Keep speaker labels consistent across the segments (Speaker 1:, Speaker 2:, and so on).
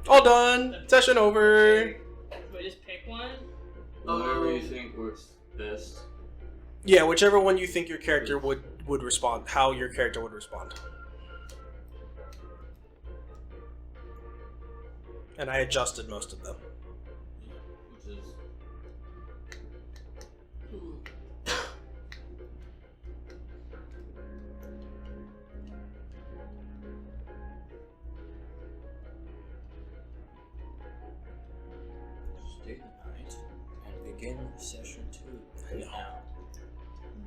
Speaker 1: All done. Session over.
Speaker 2: Do I just pick one?
Speaker 3: Whatever you think works best.
Speaker 1: Yeah, whichever one you think your character would respond, how your character would respond. And I adjusted most of them.
Speaker 3: Which is...
Speaker 4: Stay the night and begin session 2.
Speaker 1: No.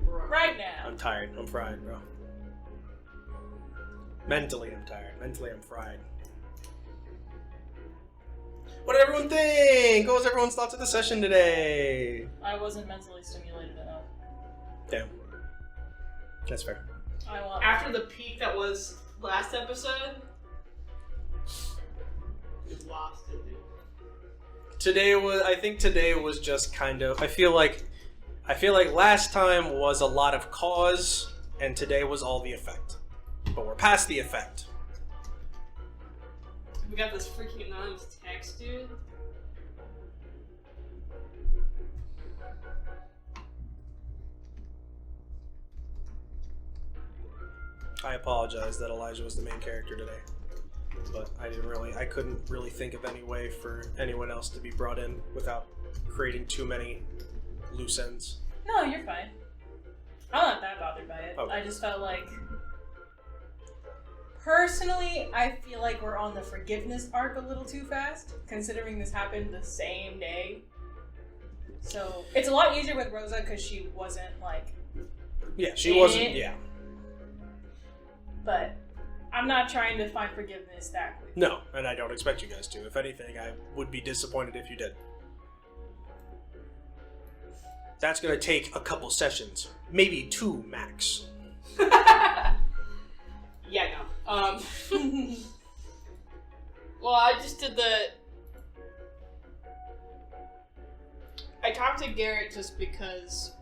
Speaker 2: Right now.
Speaker 1: I'm tired. I'm fried, bro. Mentally, I'm tired. Mentally, I'm fried. What did everyone think? What was everyone's thoughts of the session today?
Speaker 2: I wasn't mentally stimulated enough.
Speaker 1: Damn. That's fair.
Speaker 2: I want.
Speaker 5: After the peak that was last episode, we lost it, dude.
Speaker 1: I think today was just kind of, I feel like last time was a lot of cause, and today was all the effect. But we're past the effect.
Speaker 5: We got this freaking anonymous text, dude.
Speaker 1: I apologize that Elijah was the main character today. But I couldn't really think of any way for anyone else to be brought in without creating too many loose ends.
Speaker 2: No, you're fine. I'm not that bothered by it.
Speaker 1: Okay.
Speaker 2: I just felt like... Personally, I feel like we're on the forgiveness arc a little too fast, considering this happened the same day. So, it's a lot easier with Rosa because she wasn't, like...
Speaker 1: Yeah, she wasn't, yeah.
Speaker 2: But I'm not trying to find forgiveness that quick.
Speaker 1: No, and I don't expect you guys to. If anything, I would be disappointed if you did. That's going to take a couple sessions. Maybe 2 max.
Speaker 5: Yeah, no. Well, I just did I talked to Garrett just because,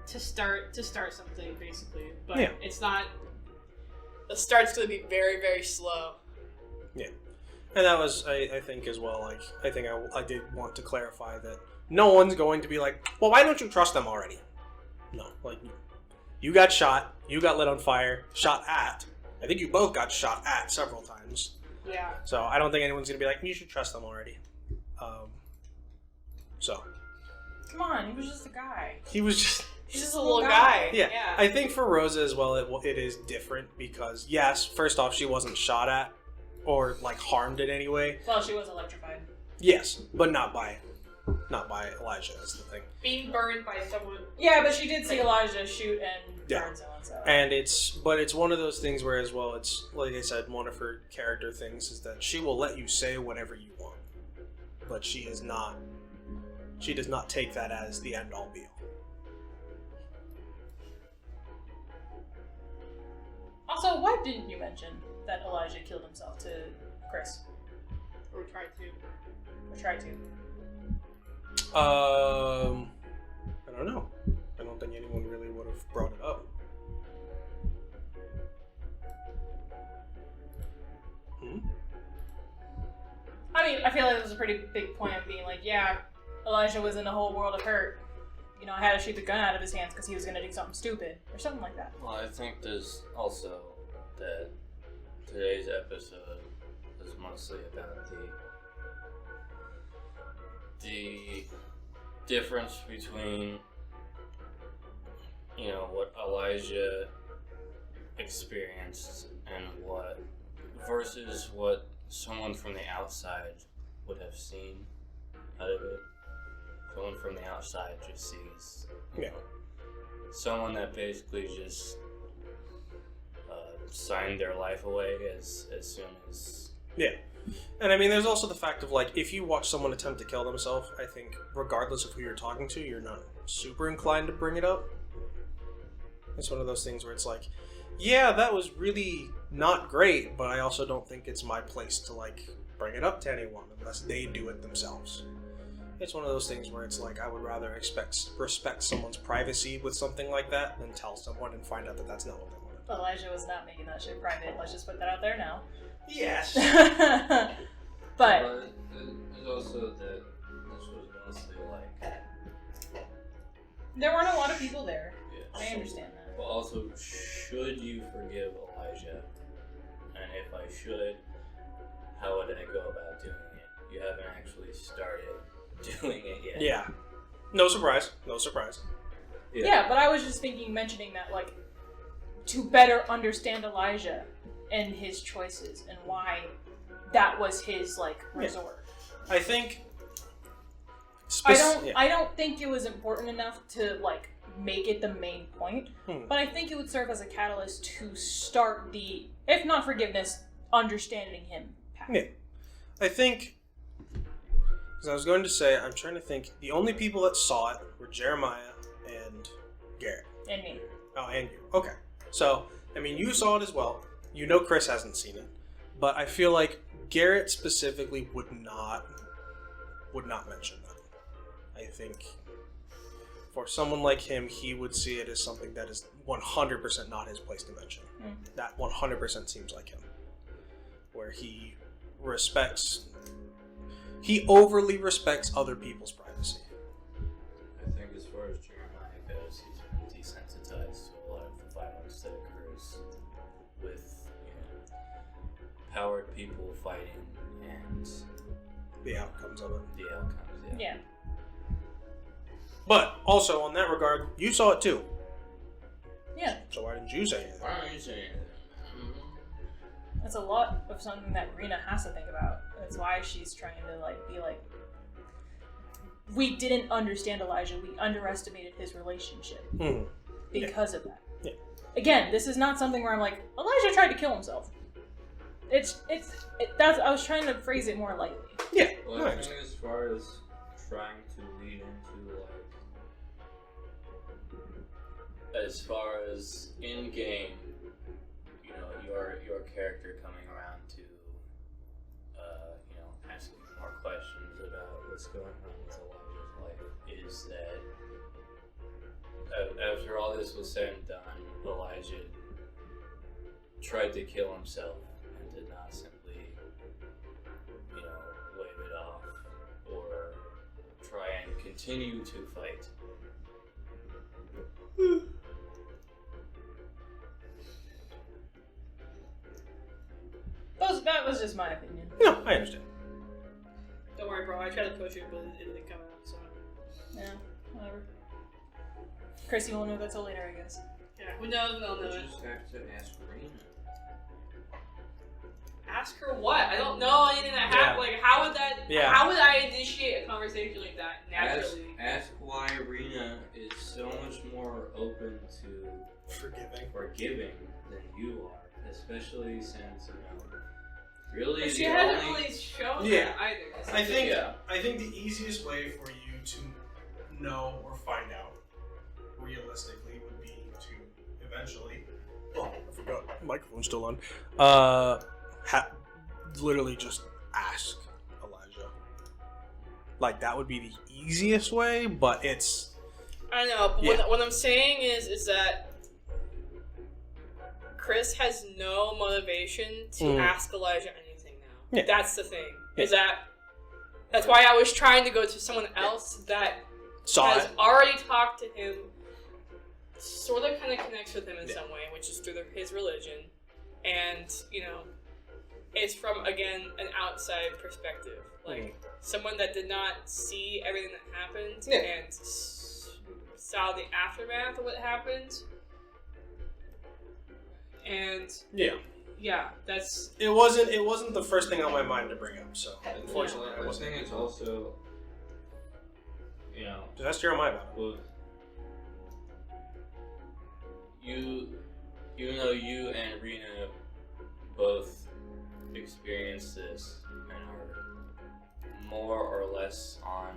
Speaker 5: to start something, basically. But
Speaker 1: Yeah.
Speaker 5: it's not... The start's going to be very, very slow.
Speaker 1: Yeah. And that was, I think, as well, like, I think I did want to clarify that no one's going to be like, well, why don't you trust them already? No, like, you got shot, you got lit on fire, shot at. I think you both got shot at several times.
Speaker 5: Yeah.
Speaker 1: So I don't think anyone's going to be like, you should trust them already. So.
Speaker 2: Come on, he was just a guy.
Speaker 1: He was just...
Speaker 5: He's just a little guy.
Speaker 1: Yeah. I think for Rosa as well, it is different because, yes, first off, she wasn't shot at or, like, harmed in any way.
Speaker 2: Well, she was electrified.
Speaker 1: Yes, but not by Elijah is the thing.
Speaker 5: Being burned by someone.
Speaker 2: Yeah, but she did see Elijah shoot and
Speaker 1: Yeah.
Speaker 2: burn someone, so...
Speaker 1: And it's one of those things where, as well, it's, like I said, one of her character things is that she will let you say whatever you want. But she does not take that as the end-all be-all.
Speaker 2: Also, why didn't you mention that Elijah killed himself to Chris?
Speaker 5: Or tried to.
Speaker 2: Or tried to?
Speaker 1: I don't know. I don't think anyone really would have brought it up.
Speaker 2: I mean, I feel like it was a pretty big point of being like, yeah, Elijah was in a whole world of hurt. You know, I had to shoot the gun out of his hands because he was going to do something stupid. Or something like that.
Speaker 3: Well, I think there's also that today's episode is mostly about the difference between, you know, what Elijah experienced and what versus what someone from the outside would have seen out of it. Someone from the outside just sees, you know, someone that basically just signed their life away as soon as...
Speaker 1: Yeah. And I mean, there's also the fact of, like, if you watch someone attempt to kill themselves, I think, regardless of who you're talking to, you're not super inclined to bring it up. It's one of those things where it's like, yeah, that was really not great, but I also don't think it's my place to, like, bring it up to anyone unless they do it themselves. It's one of those things where it's like, I would rather respect someone's privacy with something like that than tell someone and find out that that's not what they wanted.
Speaker 2: Elijah was not making that shit private. Let's just put that out there now.
Speaker 1: Yes.
Speaker 2: But
Speaker 3: there's also that this was mostly like.
Speaker 2: there weren't a lot of people there.
Speaker 3: Yeah.
Speaker 2: I understand that.
Speaker 3: But also, should you forgive Elijah? And if I should, how would I go about doing it? You haven't actually started doing it yet.
Speaker 1: Yeah. No surprise. No surprise.
Speaker 2: Yeah, but I was just mentioning that, like, to better understand Elijah and his choices and why that was his, like, resort.
Speaker 1: I think...
Speaker 2: I don't think it was important enough to, like, make it the main point, but I think it would serve as a catalyst to start the, if not forgiveness, understanding him path.
Speaker 1: Yeah. I think... Because I was going to say, I'm trying to think, the only people that saw it were Jeremiah and Garrett.
Speaker 2: And me.
Speaker 1: Oh, and you. Okay. So, I mean, you saw it as well. You know Chris hasn't seen it. But I feel like Garrett specifically would not mention that. I think for someone like him, he would see it as something that is 100% not his place to mention. That 100% seems like him. Where he overly respects other people's privacy.
Speaker 3: I think as far as Jeremiah goes, he's been desensitized to a lot of the violence that occurs with, powered people fighting and
Speaker 1: The outcomes of it.
Speaker 3: the outcomes.
Speaker 2: Yeah.
Speaker 1: But also, on that regard, you saw it too.
Speaker 2: Yeah.
Speaker 1: So why didn't you say anything?
Speaker 3: Why don't you say anything?
Speaker 2: That's a lot of something that Rena has to think about. That's why she's trying to, be like, we didn't understand Elijah. We underestimated his relationship because of that.
Speaker 1: Yeah.
Speaker 2: Again, this is not something where I'm like, Elijah tried to kill himself. I was trying to phrase it more lightly.
Speaker 1: Yeah.
Speaker 3: Well, I think as far as trying to lead into, as far as in-game, your character coming around to, asking more questions about what's going on with Elijah's life is that after all this was said and done, Elijah tried to kill himself and did not simply, wave it off or try and continue to fight.
Speaker 2: That was just my opinion.
Speaker 1: No, I understand.
Speaker 5: Don't worry, bro. I tried to push it, but it didn't come out. So
Speaker 2: Yeah, whatever. Chris, you won't know that till later, I guess.
Speaker 5: yeah, who knows? We'll know
Speaker 3: You
Speaker 5: it.
Speaker 3: just have to ask Rena.
Speaker 5: Ask her what? I don't know anything that happened. Like, how would that?
Speaker 1: Yeah.
Speaker 5: How would I initiate a conversation like that naturally?
Speaker 3: Ask why Rena is so much more open to forgiving than you are, especially since really
Speaker 5: But she
Speaker 3: the
Speaker 5: hasn't
Speaker 3: only
Speaker 5: really shown
Speaker 1: Yeah.
Speaker 5: that either.
Speaker 1: I think the easiest way for you to know or find out realistically would be to eventually. Oh, I forgot. The microphone's still on. Literally just ask Elijah. Like, that would be the easiest way, but it's...
Speaker 5: I know, but
Speaker 1: Yeah.
Speaker 5: what I'm saying is that Chris has no motivation to ask Elijah anything now.
Speaker 1: Yeah.
Speaker 5: That's the thing.
Speaker 1: Yeah.
Speaker 5: That's why I was trying to go to someone else that has already talked to him, sort of kind of connects with him in some way, which is through his religion, and it's from, again, an outside perspective, like someone that did not see everything that happened and saw the aftermath of what happened. And that's
Speaker 1: It wasn't the first thing on my mind to bring up, so unfortunately I
Speaker 3: I
Speaker 1: wasn't.
Speaker 3: think it's also,
Speaker 1: Just ask Jeremiah about it.
Speaker 3: well, you and Rena both experienced this and are more or less on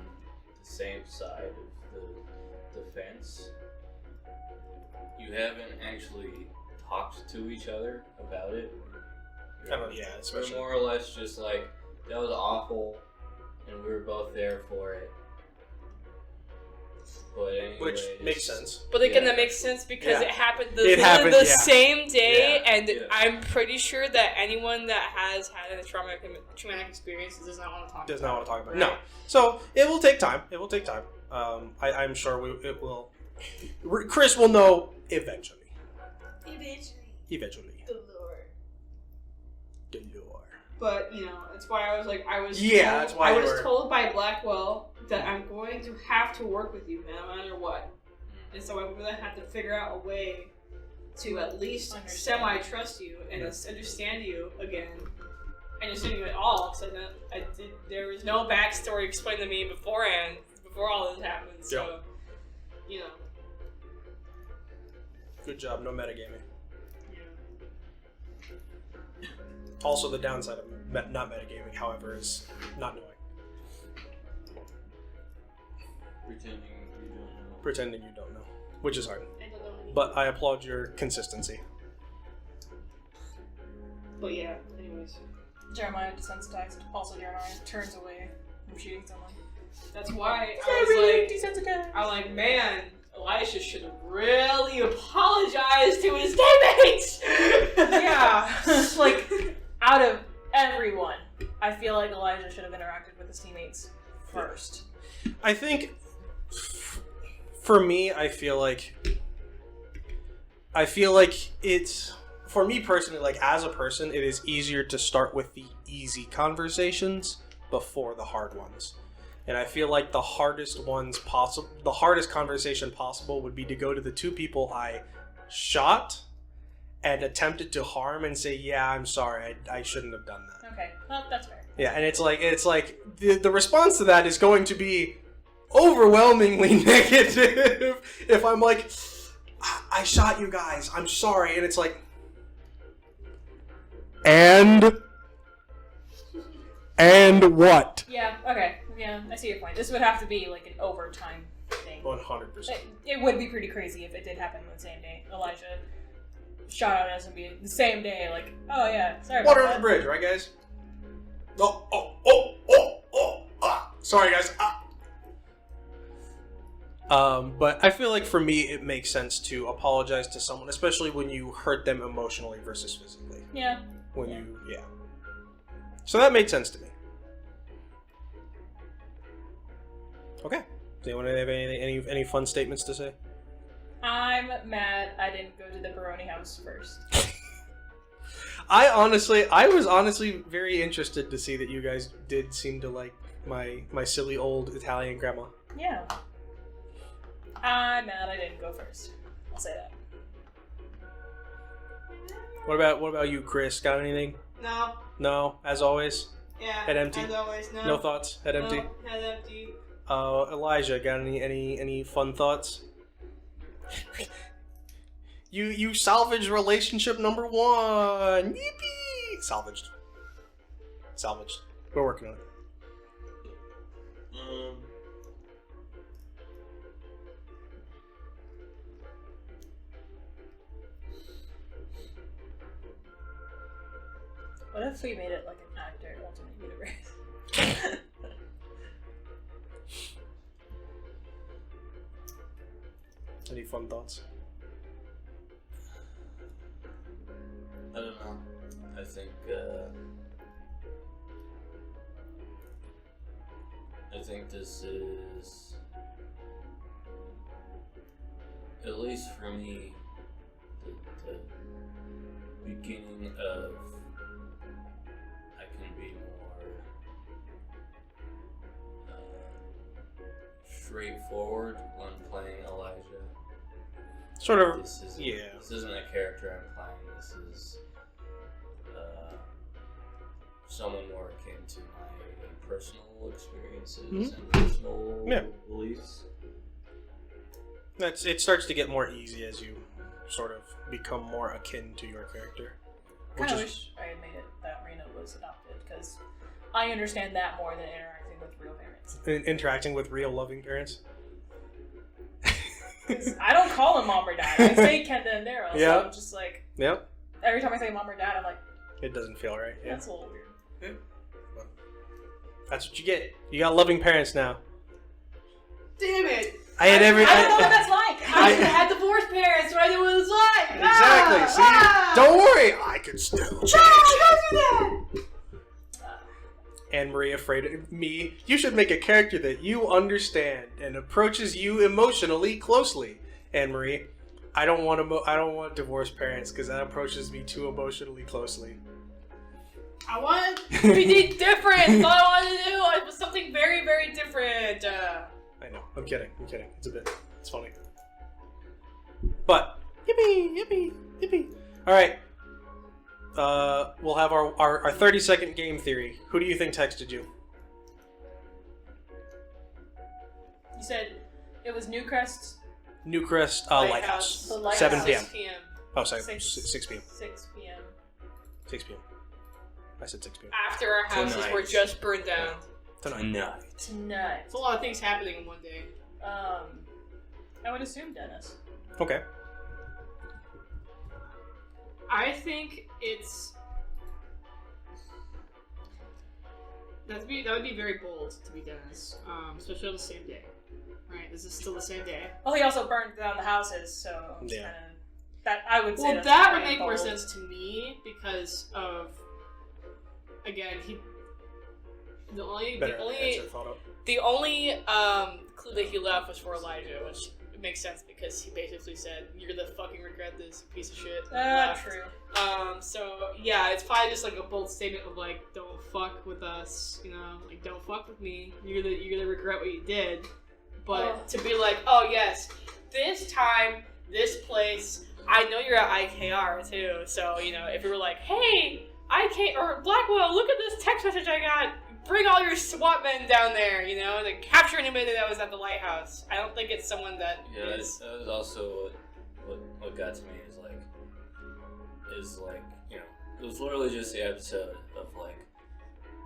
Speaker 3: the same side of the fence. You haven't actually talked to each other about it. We're
Speaker 1: especially.
Speaker 3: more or less just like, that was awful, and we were both there for it. But anyways,
Speaker 1: which makes sense.
Speaker 5: But again, that makes sense because it happened
Speaker 1: the
Speaker 5: same day, and
Speaker 3: Yeah.
Speaker 5: I'm pretty sure that anyone that has had a traumatic experience does not want to talk.
Speaker 1: Does not want to talk about it.
Speaker 5: Right.
Speaker 1: No. So it will take time. It will take time. I'm sure it will. Chris will know eventually. Eventually.
Speaker 5: The Lord.
Speaker 1: The Lord.
Speaker 5: But that's why I was like,
Speaker 1: that's why
Speaker 5: I was told by Blackwell that I'm going to have to work with you no matter what, and so I'm gonna have to figure out a way to at least semi-trust you and understand you again, understand you at all. Because there was no backstory explained to me beforehand, before all this happened. So,
Speaker 1: Good job, no metagaming. Also, the downside of not metagaming, however, is not knowing. Pretending you don't know. Which is hard.
Speaker 5: I don't know anything.
Speaker 1: But I applaud your consistency.
Speaker 5: But yeah, anyways.
Speaker 2: Jeremiah desensitized. Also, Jeremiah turns away from shooting someone.
Speaker 5: That's why I was like, man, Elisha should have really apologized to his teammates.
Speaker 2: Yeah. Like, out of everyone, I feel like Elijah should have interacted with his teammates first.
Speaker 1: I think, for me, I feel like it's, for me personally, like as a person, it is easier to start with the easy conversations before the hard ones. And I feel like the hardest conversation possible would be to go to the two people I shot and attempted to harm and say, yeah, I'm sorry, I shouldn't have done that.
Speaker 2: Okay, well, that's fair.
Speaker 1: Yeah, and it's like the response to that is going to be overwhelmingly negative if I'm like, I shot you guys, I'm sorry, and it's like, and what?
Speaker 2: Yeah, okay. Yeah, I see your point. This would have to be like an overtime thing.
Speaker 1: 100%.
Speaker 2: It would be pretty crazy if it did happen on the same day. Elijah shot out SMB the same day, like, oh yeah, sorry
Speaker 1: Water
Speaker 2: about
Speaker 1: under the bridge, right guys? Sorry guys. But I feel like for me it makes sense to apologize to someone, especially when you hurt them emotionally versus physically.
Speaker 2: Yeah.
Speaker 1: So that made sense to me. Okay. Does anyone have any fun statements to say?
Speaker 2: I'm mad I didn't go to the Baroni house first.
Speaker 1: I was honestly very interested to see that you guys did seem to like my silly old Italian grandma.
Speaker 2: Yeah. I'm mad I didn't go first. I'll say that.
Speaker 1: What about you, Chris? Got anything?
Speaker 5: No.
Speaker 1: No, as always.
Speaker 5: Yeah.
Speaker 1: Head empty.
Speaker 5: As always, no.
Speaker 1: No thoughts. Head empty.
Speaker 5: No, head empty.
Speaker 1: Elijah, got any fun thoughts? You salvaged relationship number 1. Yippee! Salvaged. We're working on it.
Speaker 2: What if we made it like an actor alternate universe?
Speaker 1: Any fun thoughts?
Speaker 3: I don't know. I think this is, at least for me, the beginning of I can be more straightforward when playing Elijah.
Speaker 1: Sort of.
Speaker 3: This isn't a character I'm playing. This is someone more akin to my personal experiences and personal beliefs.
Speaker 1: It starts to get more easy as you sort of become more akin to your character.
Speaker 2: I kind of wish I had made it that Rena was adopted, because I understand that more than interacting with real parents.
Speaker 1: Interacting with real loving parents?
Speaker 2: I don't call him mom or dad. I say Kenda and Daryl, so I'm just like...
Speaker 1: Yep.
Speaker 2: Every time I say mom or dad, I'm like...
Speaker 1: It doesn't feel right. Yeah.
Speaker 2: That's a little weird.
Speaker 1: Yeah. That's what you get. You got loving parents now.
Speaker 5: Damn it!
Speaker 1: I had every.
Speaker 2: I don't know what that's like.
Speaker 5: I had divorced parents, so I knew what it was like.
Speaker 1: Exactly. See, don't worry. I can still.
Speaker 2: Don't do that.
Speaker 1: Anne Marie afraid of me. You should make a character that you understand and approaches you emotionally closely. Anne Marie, I don't want divorced parents because that approaches me too emotionally closely.
Speaker 5: I wanted to be different. All I wanted to do was something very, very different.
Speaker 1: I know. I'm kidding. It's a bit. It's funny. But yippee. All right. We'll have our 30-second game theory. Who do you think texted you?
Speaker 2: You said it was Newcrest.
Speaker 1: Newcrest Lighthouse.
Speaker 2: The Lighthouse.
Speaker 1: 7 p.m.
Speaker 5: 6 p.m.
Speaker 1: Oh, sorry.
Speaker 2: 6
Speaker 1: 6 p.m.
Speaker 2: 6 p.m.
Speaker 1: 6 p.m. I said 6 p.m.
Speaker 5: After our houses
Speaker 3: Tonight.
Speaker 5: were just burned down.
Speaker 1: Tonight.
Speaker 2: Tonight.
Speaker 5: It's a lot of things happening in one day.
Speaker 2: I would assume Dennis.
Speaker 1: Okay.
Speaker 5: I think it's that would be very bold to be Dennis, especially on the same day. Right? This is still the same day.
Speaker 2: Well, he also burned down the houses, so it's
Speaker 1: Yeah.
Speaker 2: kind of that I would say.
Speaker 5: Well,
Speaker 2: that's
Speaker 5: that would
Speaker 2: pretty
Speaker 5: make more
Speaker 2: bold.
Speaker 5: sense to me because of again the only clue that he left was for Elijah, which makes sense because he basically said, "You're gonna fucking regret this, you piece of shit."
Speaker 2: True.
Speaker 5: So yeah, it's probably just like a bold statement of like, "Don't fuck with us," you know, like "Don't fuck with me. You're gonna regret what you did." But to be like, "Oh yes, this time, this place, I know you're at IKR too." So you know, if we were like, "Hey, IK or Blackwell, look at this text message I got. Bring all your SWAT men down there, you know, to capture anybody that was at the lighthouse." I don't think it's someone that is.
Speaker 3: That was also what got to me is like, you know, it was literally just the episode of like,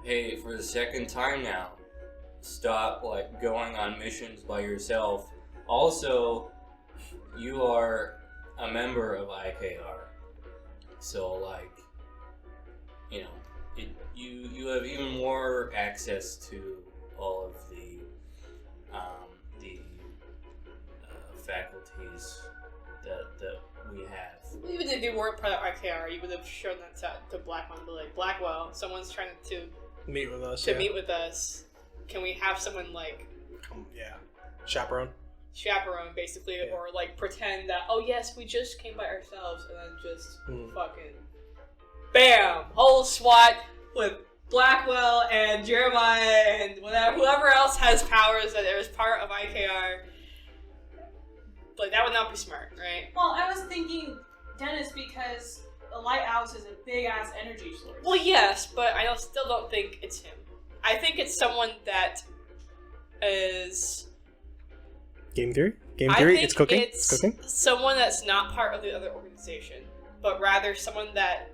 Speaker 3: hey, for the second time now, stop like going on missions by yourself. Also, you are a member of IKR, so like, you know. You have even more access to all of the faculties that we have.
Speaker 5: Even if you weren't part of IKR, you would have shown that to Blackwell and be like, "Blackwell, someone's trying to
Speaker 1: meet with us.
Speaker 5: meet with us. Can we have someone like
Speaker 1: chaperone,
Speaker 5: basically, or like pretend that oh yes, we just came by ourselves and then just fucking bam, whole SWAT with Blackwell and Jeremiah and whoever else has powers that is part of IKR." Like, that would not be smart, right?
Speaker 2: Well, I was thinking Dennis because the lighthouse is a big ass energy source.
Speaker 5: Well, yes, but I still don't think it's him. I think it's someone that is.
Speaker 1: Game theory.
Speaker 5: I think
Speaker 1: It's cooking.
Speaker 5: It's
Speaker 1: It's cooking.
Speaker 5: someone that's not part of the other organization, but rather someone that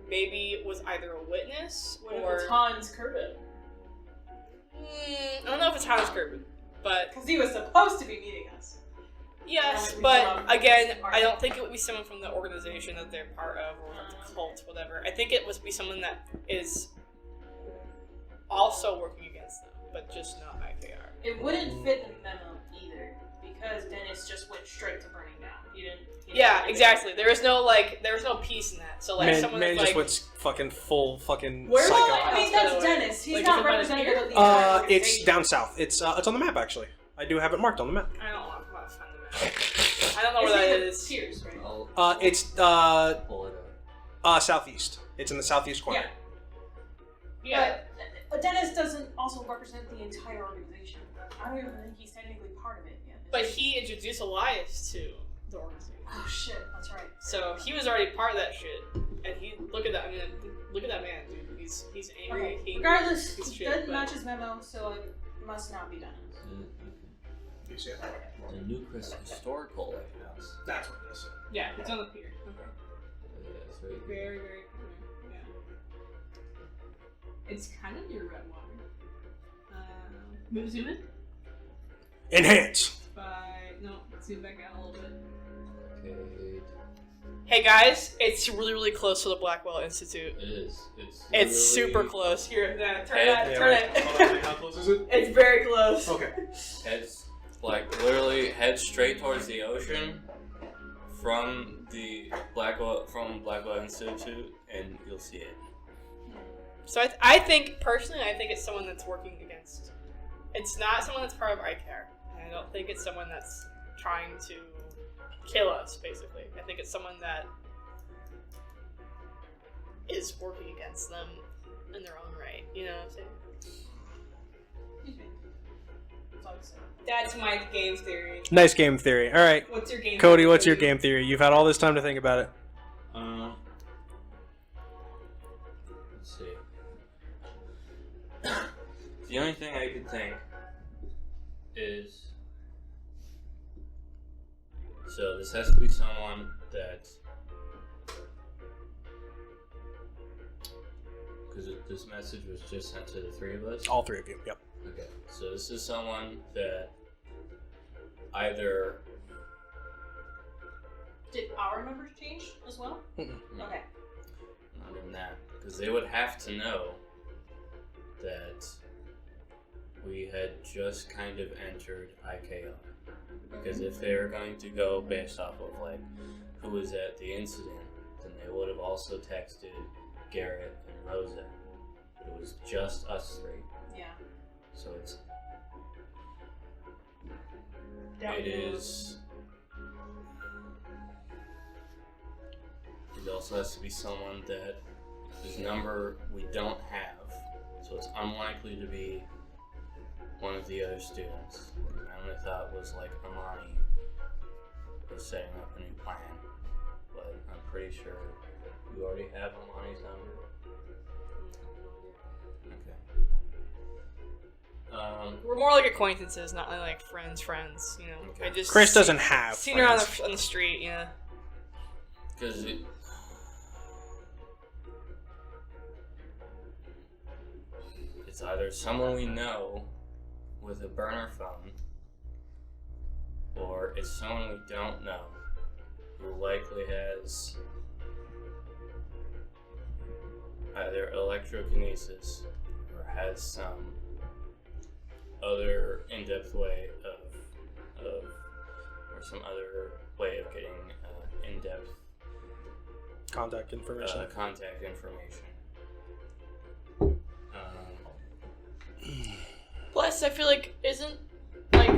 Speaker 5: maybe was either a witness
Speaker 2: What
Speaker 5: or.
Speaker 2: if it's Hans Kerbin?
Speaker 5: I don't know if it's Hans Kerbin, but
Speaker 2: Because he was supposed to be meeting us.
Speaker 5: yes,
Speaker 2: we
Speaker 5: but
Speaker 2: saw him
Speaker 5: again,
Speaker 2: part
Speaker 5: I
Speaker 2: of
Speaker 5: don't think it would be someone from the organization that they're part of or the cult, whatever. I think it would be someone that is also working against them, but just not IKR.
Speaker 2: It wouldn't fit the memo either because Dennis just went straight to burning down. He didn't
Speaker 5: Yeah, exactly. There was no peace in that. So like someone
Speaker 1: man
Speaker 5: that's
Speaker 1: just
Speaker 5: like
Speaker 1: went fucking full fucking
Speaker 5: Where's
Speaker 1: psycho.
Speaker 5: all
Speaker 2: I mean,
Speaker 5: By the
Speaker 2: that's
Speaker 5: way.
Speaker 2: Dennis. He's
Speaker 5: Like,
Speaker 2: not
Speaker 5: is it by the
Speaker 2: representative
Speaker 5: pier?
Speaker 2: of the entire
Speaker 1: It's
Speaker 2: organization.
Speaker 1: down south. It's on the map actually. I do have it marked on the map.
Speaker 5: I don't want to find the map. I don't know where that is.
Speaker 2: Tears, right?
Speaker 1: It's
Speaker 3: Pull it up.
Speaker 1: southeast. It's in the southeast corner.
Speaker 2: Yeah. But Dennis doesn't also represent the entire organization. I don't even think he's technically part of it yet.
Speaker 5: But he introduced Elias to the organization.
Speaker 2: Oh shit, that's right.
Speaker 5: So he was already part of that shit. And look at that man, dude. He's angry.
Speaker 2: Okay. Regardless,
Speaker 5: he's
Speaker 2: it
Speaker 5: shit,
Speaker 2: doesn't
Speaker 5: but-
Speaker 2: match his memo, so it must not be Dennis.
Speaker 1: You see it?
Speaker 4: The Newcrest Historical Lighthouse.
Speaker 1: That's what it is.
Speaker 5: Yeah, it's on the pier.
Speaker 4: Yeah, it's right here.
Speaker 5: Very, very cool. Yeah. It's kind of near Redwater. Zoom in?
Speaker 1: Enhance.
Speaker 5: Zoom back out a little bit.
Speaker 4: Okay.
Speaker 5: Hey guys, it's really, really close to the Blackwell Institute.
Speaker 4: It is.
Speaker 5: It's super
Speaker 4: literally-
Speaker 5: close. Here, turn
Speaker 1: Yeah,
Speaker 5: it.
Speaker 1: How close is it?
Speaker 5: It's very close.
Speaker 1: Okay.
Speaker 3: Heads like literally head straight towards the ocean from the Blackwell Institute, and you'll see it.
Speaker 5: So I think personally, it's someone that's working against. It's not someone that's part of ICAR. I don't think it's someone that's trying to kill us. Basically, I think it's someone that is working against them in their own right. You know what I'm saying? That's my game theory.
Speaker 1: Nice game theory. All right.
Speaker 5: What's your game
Speaker 1: Cody,
Speaker 5: theory?
Speaker 1: what's your game theory? You've had all this time to think about it.
Speaker 3: Let's see. The only thing I could think is... So this has to be someone that... Because this message was just sent to the three of us?
Speaker 1: All three of you, yep.
Speaker 3: Okay, so this is someone that either...
Speaker 2: Did our numbers change as well?
Speaker 1: Mm-mm.
Speaker 2: Okay.
Speaker 3: Not even that. Because they would have to know that we had just kind of entered IKO. Because if they were going to go based off of, like, who was at the incident, then they would have also texted Garrett and Rosa. But it was just us three.
Speaker 2: Yeah.
Speaker 3: So it's...
Speaker 2: That
Speaker 3: It is... It also has to be someone that whose number we don't have, so it's unlikely to be one of the other students. My only thought was like Armani was setting up a new plan, but I'm pretty sure you already have Armani's number. Okay.
Speaker 5: We're more like acquaintances, not like friends. You know,
Speaker 3: Okay.
Speaker 5: I just
Speaker 1: Chris doesn't have
Speaker 5: seen her on
Speaker 1: friends.
Speaker 5: the street. Yeah.
Speaker 3: Because it's either someone we know with a burner phone, or it's someone we don't know who likely has either electrokinesis or has some other in-depth way or some other way of getting in-depth
Speaker 1: Contact information.
Speaker 3: contact information.
Speaker 5: Plus, I feel like isn't like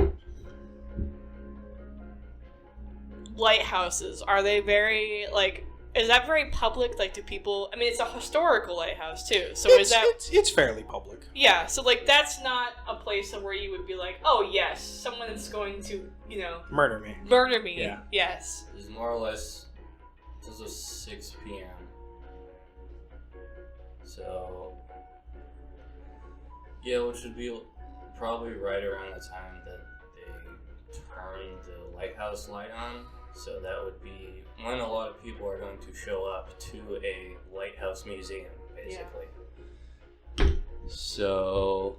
Speaker 5: lighthouses. Are they very like? Is that very public? Like, do people? I mean, it's a historical lighthouse too. So is that?
Speaker 1: It's fairly public.
Speaker 5: Yeah. So like, that's not a place where you would be like, oh yes, someone is going to, you know,
Speaker 1: Murder me.
Speaker 5: murder me.
Speaker 1: Yeah.
Speaker 5: Yes.
Speaker 3: It's more or less. This was 6 p.m. So yeah, which would be probably right around the time that they turned the lighthouse light on. So that would be when a lot of people are going to show up to a lighthouse museum, basically. Yeah. So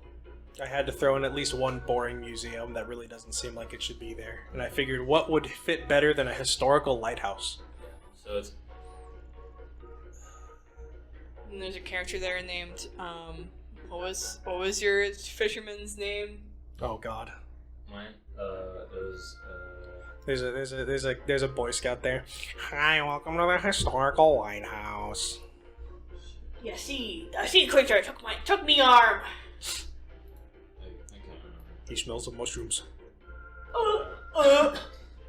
Speaker 1: I had to throw in at least one boring museum that really doesn't seem like it should be there. And I figured what would fit better than a historical lighthouse?
Speaker 3: yeah, so it's
Speaker 5: And there's a character there named what was your fisherman's name?
Speaker 1: Oh God.
Speaker 3: mine. It was
Speaker 1: There's a Boy Scout there. Hi, welcome to the historical lighthouse.
Speaker 5: Yeah, I see the creature took me arm.
Speaker 3: I can't remember.
Speaker 1: He smells of mushrooms.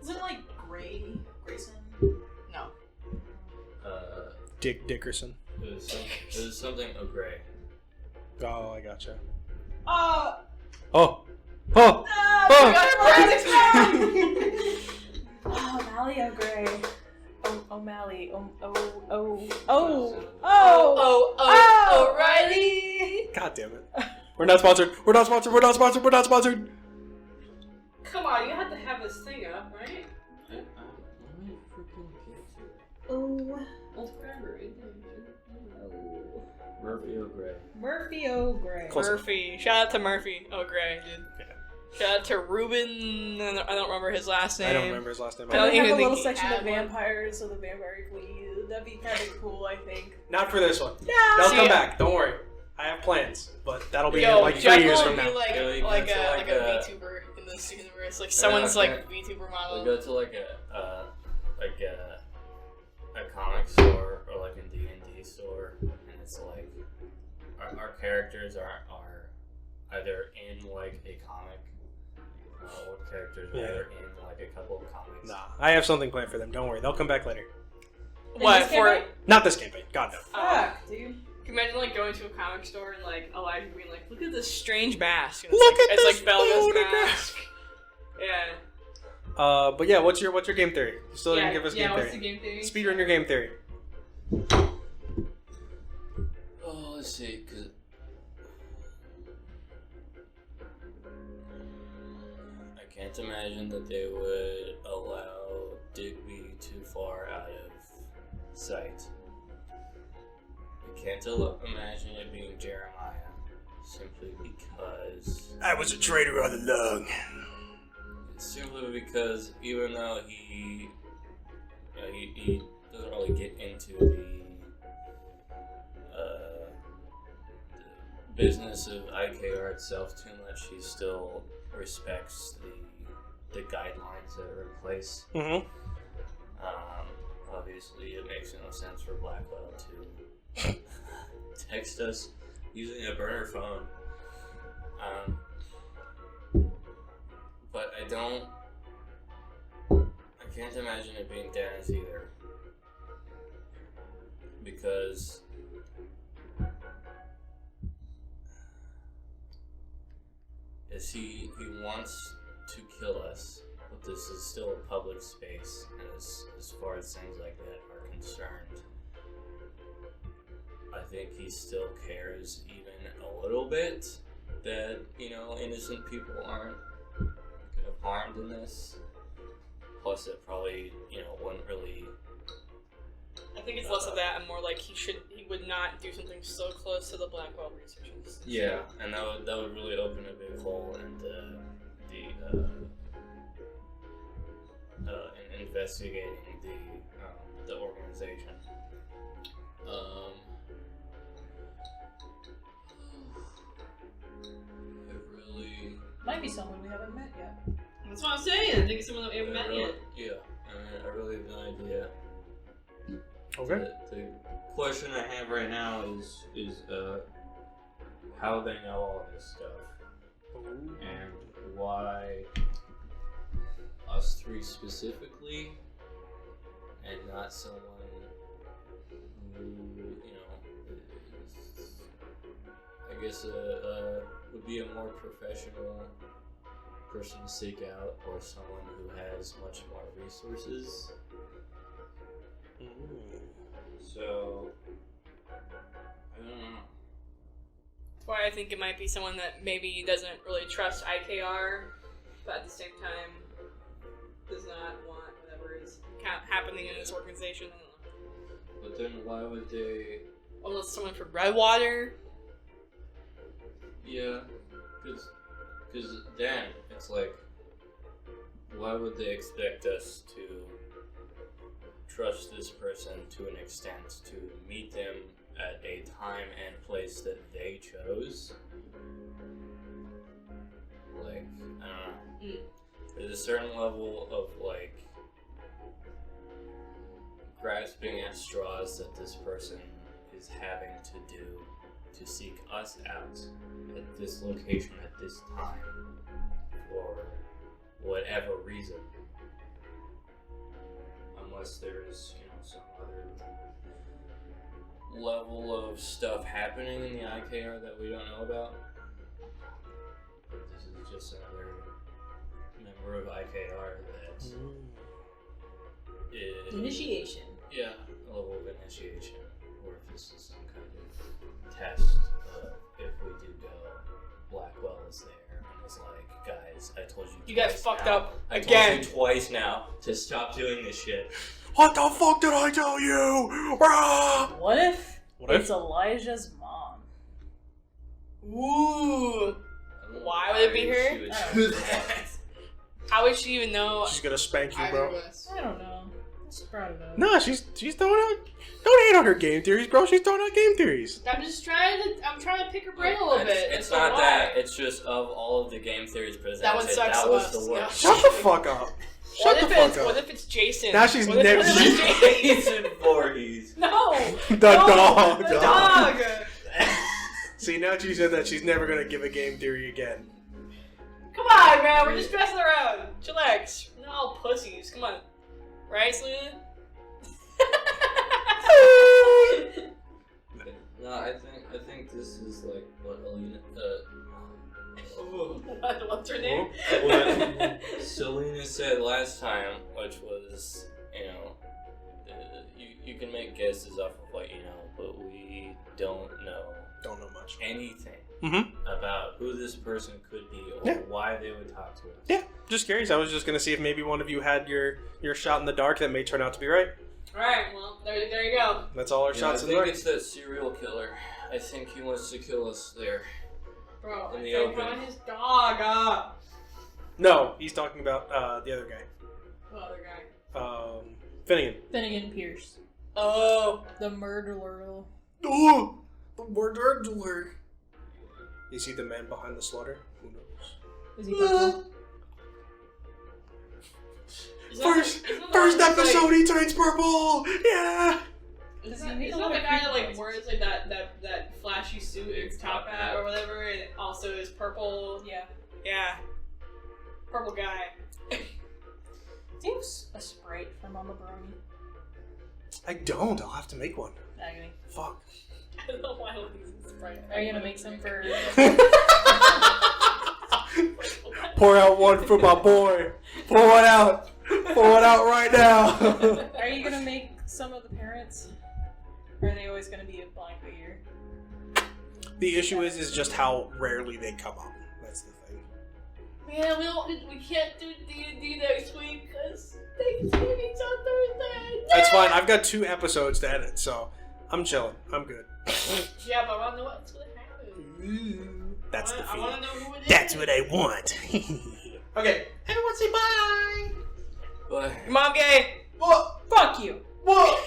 Speaker 2: Is it like Grayson?
Speaker 5: No.
Speaker 1: Dick Dickerson.
Speaker 3: It was something O'Gray.
Speaker 1: Oh, I gotcha.
Speaker 2: Oh!
Speaker 1: Oh!
Speaker 2: Oh, O'Malley O'Gray. O'Malley. O'Reilly!
Speaker 1: God damn it. We're not sponsored. We're not sponsored. We're not sponsored. We're not sponsored.
Speaker 5: Come on, you have to have this thing up, right?
Speaker 3: Let me freaking get to it.
Speaker 2: Oh.
Speaker 3: Murphy O'Gray.
Speaker 2: Murphy O'Gray.
Speaker 1: Close enough.
Speaker 5: Murphy. Shout out to Murphy O'Gray, dude.
Speaker 1: Yeah.
Speaker 5: Shout out to Ruben. I don't remember his last name.
Speaker 1: I don't remember his last name.
Speaker 5: I don't
Speaker 2: And they
Speaker 5: even
Speaker 2: have a
Speaker 5: think
Speaker 2: little
Speaker 5: he
Speaker 2: section
Speaker 5: had
Speaker 2: of
Speaker 5: one.
Speaker 2: vampires, so the vampire queen. That'd be kind of cool, I think.
Speaker 1: Not for this one.
Speaker 2: Yeah.
Speaker 1: They'll
Speaker 5: See
Speaker 1: come
Speaker 5: ya.
Speaker 1: back. Don't worry. I have plans, but that'll be
Speaker 5: Yo,
Speaker 1: like 3
Speaker 5: Jekyll
Speaker 1: years
Speaker 5: would
Speaker 1: from
Speaker 5: be
Speaker 1: now.
Speaker 5: like
Speaker 3: Yeah, you
Speaker 5: like
Speaker 3: get to,
Speaker 5: a
Speaker 3: like
Speaker 5: like a
Speaker 3: a-
Speaker 5: VTuber in this universe. Like someone's like VTuber model.
Speaker 3: We go to like a comic store or like a D&D store, and it's like our characters are either in like a comic. Or characters are either in like a couple of comics.
Speaker 1: Nah, I have something planned for them. Don't worry, they'll come back later.
Speaker 5: What for?
Speaker 1: Not this campaign. God no.
Speaker 2: Fuck, dude.
Speaker 5: Can you imagine like going to a comic store and like Elijah being like, "Look at this strange mask." And
Speaker 1: Look at
Speaker 5: it's
Speaker 1: this
Speaker 5: like Belga's
Speaker 1: photograph.
Speaker 5: mask. Yeah.
Speaker 1: But yeah, what's your game theory? You still didn't give us game
Speaker 5: what's
Speaker 1: theory.
Speaker 5: the game theory?
Speaker 1: Speedrun your game theory.
Speaker 3: Oh, let's see, cause I can't imagine that they would allow Digby too far out of sight. I can't imagine it being Jeremiah, simply because...
Speaker 1: I was a traitor all along.
Speaker 3: Simply because even though he doesn't really get into the business of IKR itself too much, he still respects the guidelines that are in place.
Speaker 1: Mm-hmm.
Speaker 3: Obviously, it makes no sense for Blackwell to text us using a burner phone. But I can't imagine it being Dennis either. Because he wants to kill us, but this is still a public space, and as far as things like that are concerned, I think he still cares even a little bit that, innocent people aren't harmed in this. Plus, it probably, wouldn't really.
Speaker 5: I think it's less of that and more like he would not do something so close to the Blackwell researchers.
Speaker 3: Yeah, and that would really open a big hole in in investigating the organization. It really.
Speaker 2: Might be someone we haven't met yet.
Speaker 5: That's what I'm saying. I think it's someone that we haven't met yet.
Speaker 3: Yeah, I really have no idea.
Speaker 1: Okay.
Speaker 3: The question I have right now is how they know all this stuff and why us three specifically and not someone who is, I guess would be a more professional person to seek out, or someone who has much more resources. So, I don't know.
Speaker 5: That's why I think it might be someone that maybe doesn't really trust IKR, but at the same time does not want whatever is happening in this organization.
Speaker 3: But then why would they...
Speaker 5: Unless someone from Redwater?
Speaker 3: Yeah, because then it's like, why would they expect us to trust this person to an extent to meet them at a time and place that they chose? Like, I don't know. There's a certain level of like grasping at straws that this person is having to do to seek us out at this location at this time for whatever reason. Unless there's, some other level of stuff happening in the IKR that we don't know about. But this is just another member of IKR that is...
Speaker 2: Initiation.
Speaker 3: Yeah, a level of initiation. Or if this is some kind of test of if we do go, Blackwell is there and is like, guys, I told you
Speaker 5: You guys fucked
Speaker 3: now.
Speaker 5: up
Speaker 3: I
Speaker 5: again.
Speaker 3: told you twice now to stop doing this shit.
Speaker 1: What the fuck did I tell you? Rah!
Speaker 2: What if
Speaker 1: What
Speaker 2: it's
Speaker 1: if?
Speaker 2: Elijah's mom?
Speaker 5: Ooh.
Speaker 3: I don't know
Speaker 5: Why would it be her?
Speaker 3: she would do that.
Speaker 5: How would she even know?
Speaker 1: She's gonna spank you,
Speaker 5: either
Speaker 1: bro.
Speaker 5: of us?
Speaker 2: I don't know. Sprout it up.
Speaker 1: No, she's throwing out. Don't hate on her game theories, bro. She's throwing out game theories.
Speaker 5: I'm trying to pick her brain a little bit.
Speaker 3: It's not that. It's just of all of the game theories presented,
Speaker 5: that one sucks
Speaker 3: that
Speaker 5: the
Speaker 3: was
Speaker 5: most.
Speaker 3: the worst.
Speaker 1: Shut the fuck up.
Speaker 5: What if it's Jason?
Speaker 1: Now she's
Speaker 5: What
Speaker 1: never.
Speaker 5: if it's
Speaker 3: Jason Voorhees.
Speaker 5: No.
Speaker 1: The dog.
Speaker 5: The dog.
Speaker 1: See, now she said that she's never gonna give a game theory again.
Speaker 5: Come on, man. We're just messing around. Chillax. We're not all pussies. Come on. Right, Selena?
Speaker 3: No, I think this is like what Alina.
Speaker 5: What's her name?
Speaker 3: What Selena said last time, which was, you can make guesses off of what you know, but we don't know
Speaker 1: much
Speaker 3: anything
Speaker 1: Mm-hmm.
Speaker 3: about who this person could be or why they would talk to us.
Speaker 1: Yeah, just curious. I was just gonna see if maybe one of you had your shot in the dark that may turn out to be right.
Speaker 5: Alright, well, there you go.
Speaker 1: That's all our shots in the dark.
Speaker 3: I think it's that serial killer. I think he wants to kill us there.
Speaker 5: Bro,
Speaker 3: In the
Speaker 5: I
Speaker 3: open.
Speaker 5: found his dog.
Speaker 1: No, he's talking about the other guy.
Speaker 5: What other guy?
Speaker 1: Finnegan.
Speaker 2: Finnegan Pierce.
Speaker 5: Oh.
Speaker 2: The murderer.
Speaker 1: Oh, the murderer. You see the man behind the slaughter? Who knows?
Speaker 2: Is he purple?
Speaker 1: First episode, he turns purple. Yeah.
Speaker 5: Isn't that the guy that like wears like that flashy suit and top hat or whatever, and also is purple?
Speaker 2: Yeah.
Speaker 5: Yeah. Purple guy.
Speaker 2: Seems a Sprite for Mama Brony.
Speaker 1: I don't. I'll have to make one.
Speaker 2: Agony.
Speaker 1: Fuck.
Speaker 5: I don't know why I'm using Sprite.
Speaker 2: Are you gonna make some for?
Speaker 1: Pour out one for my boy. Pour one out. Pour it out right now.
Speaker 2: Are you gonna make some of the parents? Or are they always gonna be a blank figure?
Speaker 1: The issue is just how rarely they come up. That's the thing.
Speaker 5: Man, we can't do D&D next week because Thanksgiving's on Thursday.
Speaker 1: That's fine. I've got 2 episodes to edit, so I'm chilling. I'm good.
Speaker 5: Yeah, but I want to know what's gonna happen.
Speaker 1: That's the
Speaker 5: I
Speaker 1: feeling.
Speaker 5: want to know who it is.
Speaker 1: That's what I want. Okay. Everyone say bye.
Speaker 3: But
Speaker 5: Mom gay.
Speaker 1: What?
Speaker 2: Fuck you.
Speaker 1: What?